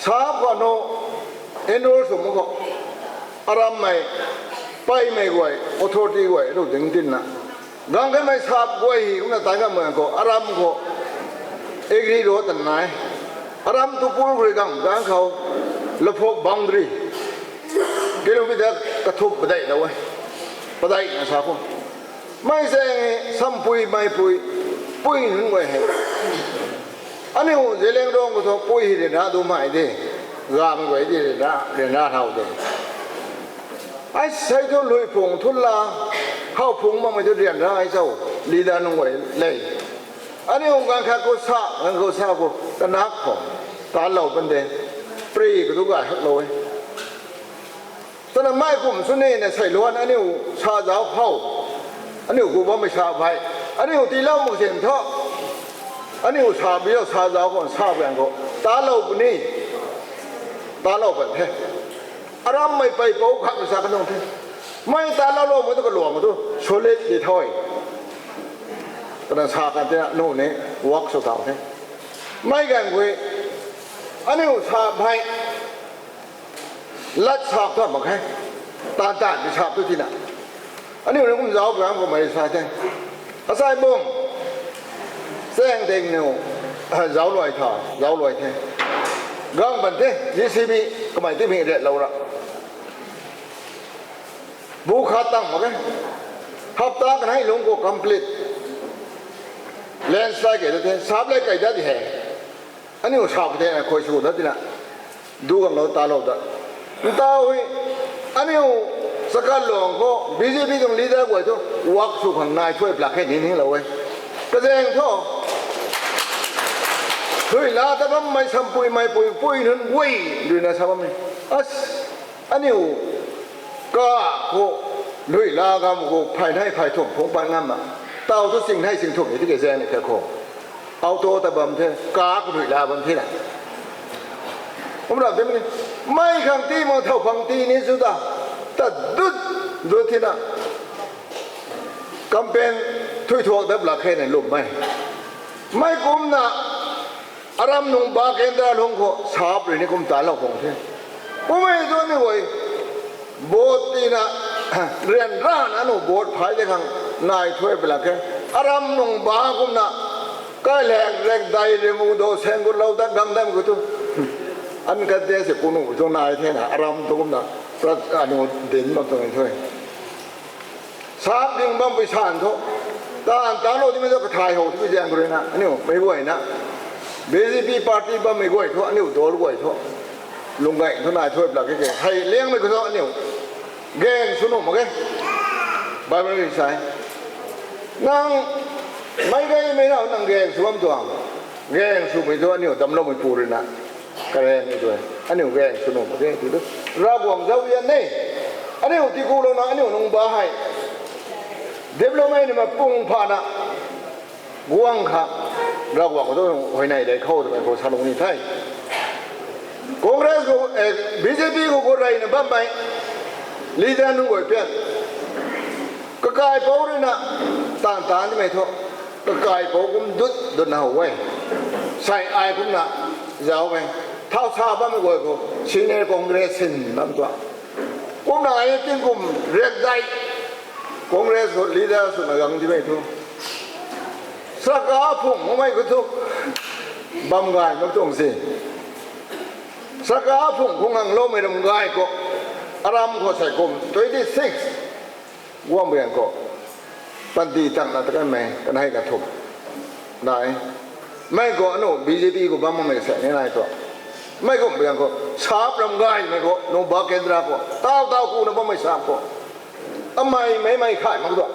ชาบก็โนเอ็นโรสมุกอารามไม่ไปไม่ไหวอโทษที่ไหวรู้ถึงดินนะกังก็ไม่ชาบไหวก็ไม่ตายก็เหมือนก็อารามก็เอกรีโรตันไหนอารามตุปูรุกังเขาละพกบังดรีกิโลเมตรกระทบไปได้แล้วเว้ยไปได้นะชาบไม่ใช่ซ้ำปุยไม่ปุยหนึ่งไว้ให้อันนี้เจริญร้องก็ต้องปุยเดี๋ยวนะดูไม่ได้รำไว้เดี๋ยวนะเท่าเดิมไอ้ใส่ทุนลุยผงทุนลาเข้าผงมันไม่จะเรียนได้เจ้าลีดานงไว้เลยอันนี้องค์การข้าก็ทราบงั้นก็ทราบก็ตระหนักของตาเหล่าเป็นเดนปรีก็ทุกอย่างหักเลยตอนนั้นไม่กลุ่มสุนีเนี่ยใส่ล้วนอันนี้ชาเจ้าเข้าอันนี้กูว่าไม่ชาไปอันนี้ตีเล่ามุกเสียงเถาะอันนี้ชาเบี้ยวชาเจ้าก่อนชาแบงก็ตาเหล่าปุ่นี่ตาเหล่าเป็นเทอารามไม่ไปโป๊ะขับไปสักน้องเทไม่ตาเหล่าไม่ต้องกระหลวงมาตัวโชเล็กดีถ้อยตอนนั้นชากันเจ้าโน่นนี่วักสุดท้ายไม่กันเว้ยอันนี้ชาไปลัดชาบท่าบอกให้ตาไปชาบตัวที่น่ะอันนี้เราคุ้มเจ้าแบงก็ไม่ใช่ใช่อาศัยบุ้งแสงเด้งเนี่ยเจ้าลอยท่าเจ้าลอยเทกังบันเทยี่สิบปีก็ไม่ที่มีเด็ดเราละบุคคลตั้งมาไหมทับตากันให้ลงก็ complete แลนสไลด์เกิดเทสาบเลยเกิดได้ที่แห่อันนี้ก็ชาบเทนะคอยชูได้ที่น่ะดูกันเราตาเราได้ตาเว้ยอันนี้สกัดหลวงก็ BJP ตรงลีดเดอร์กว่าทุกวักสุขังนายช่วยปลักให้นี้เราเว้ยกระเจงท่อเฮ้ยลาแต่ว่าไม่ทำปุยนั้นเว้ยดูนะชาวบ้านอันนี้ก็โหลุยลากามโหภายในภายถุงผงปานงามอ่ะเต่าทุกสิ่งให้สิ่งถูกอย่างที่แกแจ้งเนี่ยแค่โคเอาตัวแต่บ่มเท่กาก็ลุยลาบ่มเท่น่ะผมรับได้ไหมไม่ขังตีมันเท่าขังตีนี้สุดาแต่ดุที่น่ะกำเป็นถุยทวงแบบหลักแค่ไหนลูกไม่กุมน่ะอารามนุ่งบาเกนดาลงก็ชาบเลยนี่กุมตาเราคงเท่ผมไม่ตัวนี่เว้ยโบสถ์นี่นะเรียนร่างนั้นโบสถ์ภายในข้างนายช่วยไปหลักแค่อารามนุ่งบากุมน่ะก็แหลกใดเรมูโดเซงกุเราตัดดังได้ก็ตัวอันก็เดชกุนุจงนายเท่น่ะอารามตัวกุมน่ะพระอนุเด่นมาตรงนี้ช่วยชาบยิงบัมไปชานทุกตาโลที่ไม่ต้องถ่ายหัวที่แจ้งเลยนะอันนี้ไม่ไหวนะ BJP พรรคบัมไม่ไหวทุกอันนี้โดนไหวทุกลุงไงทุกนายช่วยปลักแกให้เลี้ยงไม่ก็ทุกอันนี้แกงสุนุมั้งแกบายไม่ได้ใช้นั่งไม่ได้ไม่เอานั่งแกงสวมตัวแกงสุไม่ตัวอันนี้ดำลงไม่ปูเลยนะกระแรงนี่ด้วยอันนี้แกงสุนุมั้งแกที่ดูราบวงเจ้าเวียนนี่อันนี้ที่กูเรานะอันนี้นุ่งบ้าให้เดบลงไม่เนี่ยมาปุ่งผ่านอ่ะกวางค่ะเราบอกว่าต้องหอยในได้เข้าแต่พอชาลงนี่ไทยคอนเกรสก็BJP ก็คนไรเนี่ยบ้านไปลีดเดอร์นุ่งไว้เปลี่ยนก็กายเป้าเลยนะต่างที่ไม่ท้อก็กายเป้าผมดุดหน้าไว้ใส่ไอ้ผมนะยาวไปเท่าชาบ้านไม่ไหวก็ชิงในคอนเกรสสินนั่นตัวผมน่ะไอ้ที่ผมเรียกได้คอนเกรสก็ลีดเดอร์สุดนักที่ไม่ท้อสักอาพุ่งไม่ก็ทุกบำกายก็ต้องสิสักอาพุ่งคงหังโลไม่บำกายก็อารามก็ใส่กลม26ว่าเมืองก็ปันตีตั้งนัดกันไหมกันให้กระทบได้ไม่ก็โน่ BJP ก็บ้ามันไม่ใส่ในนายตัวไม่ก็เมืองก็ชาบลำกายไม่ก็โนบาเกนดราก็เต้ากูนะบ้าไม่ชาบก็ทำไมไม่ขายมันตัว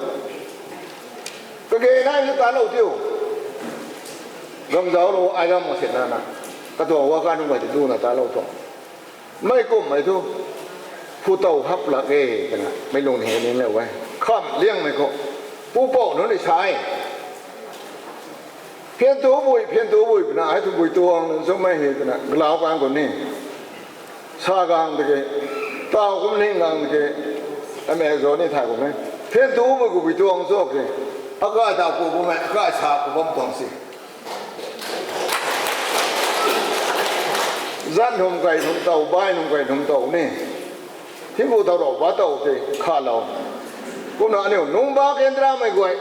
ก็เกย์นั่งที่ตาเราเที่ยวรองเท้าเราไอ้เราหมดเสร็จแล้วนะก็ตัวว่าการนุ่งไปจะดูนะตาเราตัวไม่ก้มไม่ทุกผู้เต่าพับละเกย์กันนะไม่ลงเหตุนี้แล้วไว้ข้ามเลี้ยงไม่ก็ผู้โป้นั่นได้ใช้เพียนตัวบุยนะไอ้ตัวบุยตัวนั่นสมัยเหตุนะกล่าวกันคนนี้ชากังตะเกเต่าคุ้มนิ่งกังตะเกอเมซอนนี่ถ่ายผมไหมเพียนตัวบุยตัวของโซ่เกอาก็จะกูผมก็ชากูผมต้องสิ gian hồng quay hồng tàu bay hồng quay hồng tàu nè thì bộ tàu đó bắt tàu thì khá lâu cũng nói nếu nông ba kendra mày quay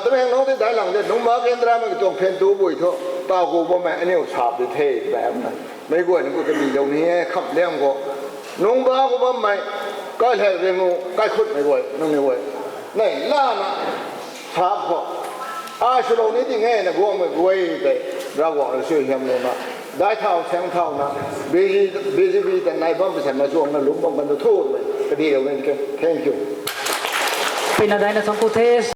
tụi em nói tới đại làng thì nông ba kendra mày trồng phen tú bụi thôi tao cũng bố mẹ nếu sạp thì thế đẹp này mấy quay nó cũng cái gì đâu nè khắp đêm có nông ba của bố mày cái hệ về ngô cái khut mày quay nông này quay này là mà sạp họ ai số đầu này thì nghe là bố mày quay để ra quảng là siêu hiểm luôn màได้เท่าแสงเท่านะบีแต่นายบ้านไปใส่มาช่วงนั้นหลุมบ้องกันตัวโทษเลยก็ดีเอาเงินแค่แค่คิว Pinadayan na sa Kutes.